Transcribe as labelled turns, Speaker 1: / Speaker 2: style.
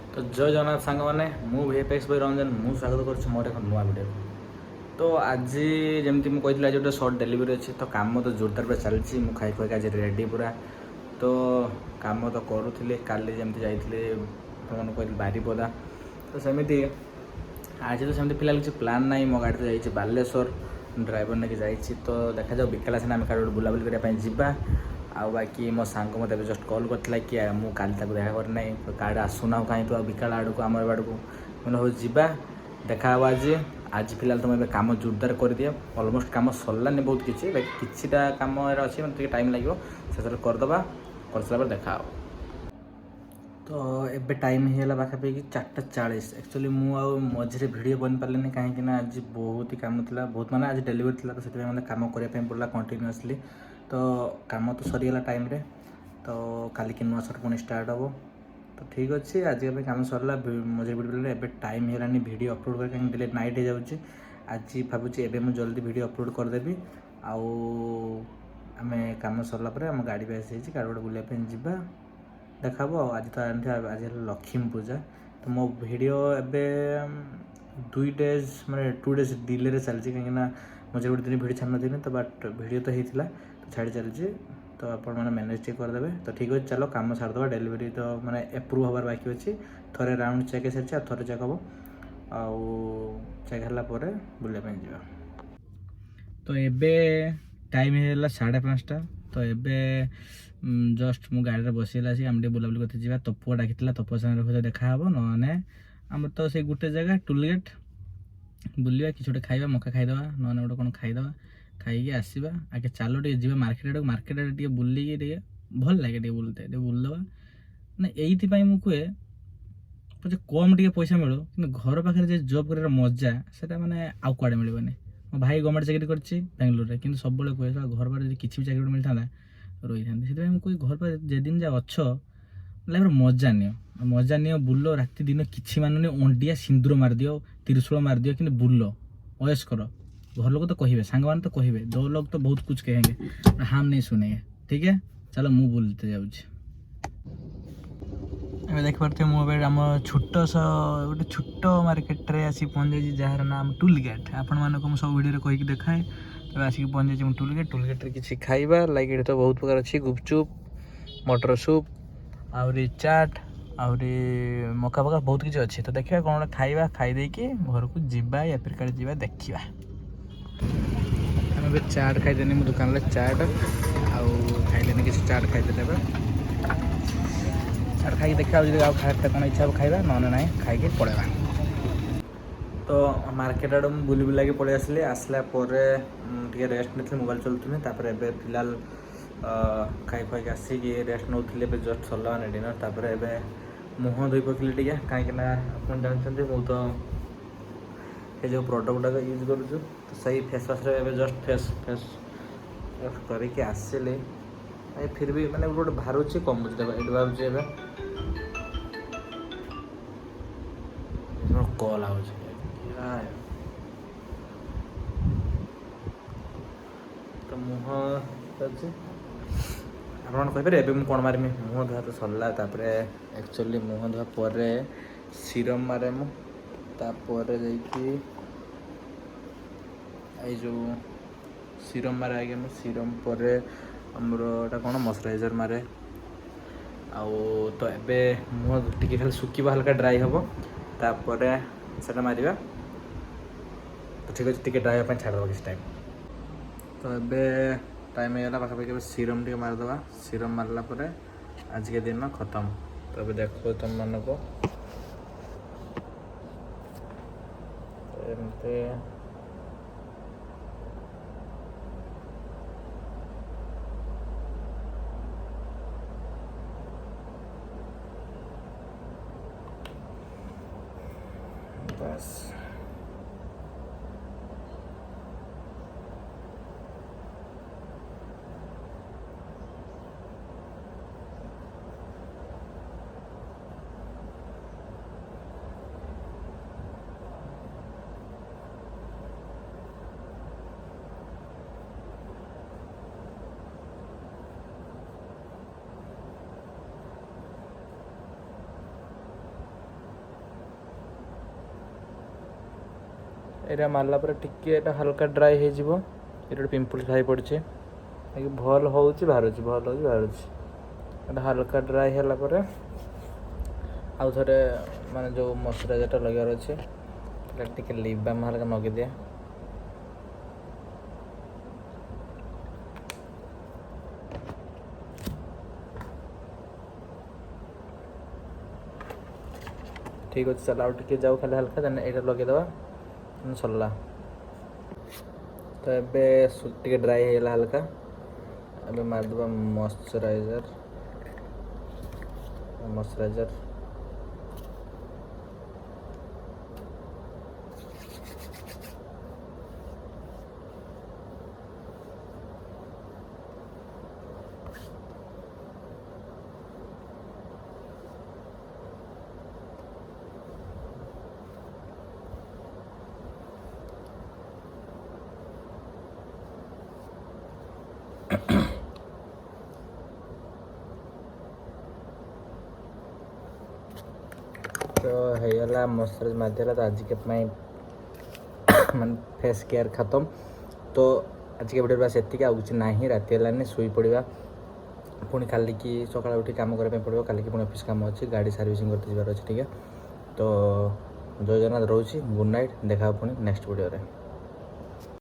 Speaker 1: तो जय जगन्नाथ सांग मैंने मु VFX भाई रंजन मु स्वागत कर मोर एक नुआ वीडियो। तो आज जमी मुझे आज गोटे सर्ट डेलीवरी अच्छी तो कम तो जोरदार पूरा चलती मुझे खाई खुआक आज रेडी पूरा। तो कम तो करूँ काली जमी जाइए तुमने कह बारीपदा तो सेमती आज तो सेमती फिलहाल किसी प्लान ना मो गाड़ी तो जाइए बालेश्वर ड्राइवर नहीं जाइए तो देखा जाओ विकाला सिना आम क्या बुलाबुली करने जावा। आउ बाकी मो सांग मत जस्ट कॉल करता कि मुझे काली देखा करना तो कार्ड आसुना कहीं तो विकाल आड़ को आम आड़ को मैंने हूँ जा देखा आज आज फिलहाल तो मैं कम जोरदार कर दिए अलमोस्ट कम सरलानी बहुत किसी किसीटा कम अच्छी मतलब टाइम लगे से करदे कर सारा देखा। तो एबे टाइम होगा पाखापाखि 4:40 एक्चुअली मुझे मझे वीडियो बन पारे कहीं आज बहुत ही कम था बहुत माने आज डेलीवरी थी तो से मतलब कम करने पड़ा कंटिन्यूअसली। तो कम तो सरीगला टाइम रे तो काली की नुआ सर्ट पुणी स्टार्ट हम। तो ठीक अच्छे आज कम सरला मझे वीडियो एबे टाइम होगानी वीडियो अपलोड कर कहीं डिले नाइट हो जाऊँगी। आज भावुँ एबे मुझे जल्दी वीडियो अपलोड करदेवी आम कम सरला आम गाड़ी भी आसी गाड़ी गोटे बुलाइप जा देखा आज तो आज लक्ष्मी पूजा तो मो वीडियो एबे 2 डेज माने 2 डेज डिले चलती कहीं मझे गोटे दिन वीडियो छाड़ नी तो बट वीडियो तो होता तो छाड़ी चलती तो आप मैनेज टे करदे। तो ठीक अच्छे चलो कम सारदे डेलीवरी तो माने एप्रूव हबार बाकी अच्छी थोड़े राउंड चेक सारी थोड़े चेक हम आउ चेक है बुलाइप जा। तो एबे टाइम है 5:30 तो एबे जस्ट मु गाड़ी में बसला आम बुलाबुली करते जा तपुआ डाकी तपुआ सागर देखा ना आम तो से गोटे जगह टोलगेट बुलवा कि गोटे खाଇବା मका खाईदे ना गोटे कौन खाईदे खाई आसवा आगे चलो टे जी मार्केट आड़े बुलिकी भल लगे बुलते बुलदे ना ये मुझे पचे कम टे पैसा मिलू कि घर पाखे जॉब कर मजा से मैंने आउ कड़े मिलनी। मो भाई गवर्नमेंट चाकरी करछि बेंगलोर कि सब कहे घर पर किसी भी चाकरी मिलता रही था से मुझे घर पर जेदिन जा अच्छ लाइफ मजा नियो बुल राति दिन किसी मानुनी अंडिया सिंदूर मारदियो त्रिशूल मारदियो कि बुल अयस कर घर लोग तो कहे सांग मान तो कहे 2 लोग तो बहुत कुछ कहेंगे हम नहीं सुनेंगे। ठीक है चलो मु बुलते जाऊँ। देख पारे मुझे आम छोट गोटे छोट मार्केट रे आसी पहुँच जाइए जार नाम टोलगेट आपण मानक सब वीडियो कहीकि देखाए तो आसिक पहुँच जाइए टोलगेट रे किसी खाइबा लाइक ये तो बहुत प्रकार अच्छी गुपचुप मटर सूप आहरी चाट आहरी मका फका बहुत किसी अच्छी तो देखा कौन खाइबा खाई कि घर को जीवा या फिर कहीं जीवा देखा। आम चाट खाईदेनी मो दुकान में चाट आउ खाईदेनी किसी चाट खाईदे चाट खाई देखा खाते कौन इच्छा खाइबा ना ना खाई पड़ेगा। तो मार्केट आड़ बुली बुला पलि आसली आसला टे रेस्ट नहीं मोबाइल चलुनी एबे फिलहाल खाई खुआक आसिक रेस्ट नौ जस्ट सरला डिनर तापर एबे मुह धोई पकली टे कहीं आप जानते मु तो ये जो प्रोडक्ट गुड़ाक यूज करुँ तो सही face wash just face face करके आसली फिर भी मैंने गोटे बाहर कमुच ये भावे कल आ तो मुह अच्छे आप कहींपारे एवं कौन मारमी मुह धुआ तो सरला एक्चुअली मुह धुआ पर सीरम मारे मुझे जो सीरम मारे आगे मुझे सीरम पर आमर कौन मॉइस्चराइजर मारे आउ तो एबे मुह टी खाली सुखा हल्का ड्राई हम तापर से मारिबा तो ठीक अच्छे टे ड्राई छाड़द किसी टाइम। तो एबे टाइम होगा पाखापाखि सीरम टे मारदे सीरम मारला आज के दिन खत्म। तो अभी देखो तुम मन को एमती बस ଏଇଟା ମାରିଲା ପରେ ଟିକେ ଏଇଟା ହାଲକା ଡ୍ରାଏ ହେଇଯିବ। ଏଇଟା ଗୋଟେ ପିମ୍ପଲ୍ସ ବାହାରି ପଡ଼ିଛି, ଭଲ ହେଉଛି ବାହାରୁଛି, ଭଲ ହେଉଛି ବାହାରୁଛି। ଏଇଟା ହାଲକା ଡ୍ରାଏ ହେଲା ପରେ ଆଉ ଥରେ ମାନେ ଯେଉଁ ମଶ୍ଚରାଇଜର୍ଟା ଲଗାଇବାର ଅଛି, ଏଇଟା ଟିକେ ଲିପ୍ ବାମ୍ ହାଲକା ଲଗେଇଦିଏ। ଠିକ୍ ଅଛି, ଚାଲ ଆଉ ଟିକେ ଯାଉ ଖାଲି ହାଲକା, ଦେନ୍ ଏଇଟା ଲଗେଇଦେବା, ସରିଲା। ତ ଏବେ ଟିକେ ଡ୍ରାଏ ହେଇଗଲା ହାଲକା, ଏବେ ମାରିଦେବା ମଶ୍ଚରାଇଜର୍। तो ହେଇଗଲା ମଶ୍ଚରାଇଜ୍ ମାରିଦେଲା। ତ ଆଜିକା ପାଇଁ ମାନେ ଫେସ୍ କେୟାର୍ ଖତମ। ତ ଆଜିକା ଭିଡ଼ିଓରେ ବାସ୍ ଏତିକି, ଆଉ କିଛି ନାହିଁ। ରାତି ହେଲାନି, ଶୋଇପଡ଼ିବା, ପୁଣି କାଲିକି ସକାଳେ ଉଠି କାମ କରିବା ପାଇଁ ପଡ଼ିବ। କାଲିକି ପୁଣି ଅଫିସ୍ କାମ ଅଛି, ଗାଡ଼ି ସର୍ଭିସିଂ କରିତେ ଯିବାର ଅଛି। ଠିକ୍ ଅଛି, ତ ଜୟ ଜଗନ୍ନାଥ, ରହୁଛି, ଗୁଡ୍ ନାଇଟ୍। ଦେଖା ହେବ ପୁଣି ନେକ୍ସଟ ଭିଡ଼ିଓରେ।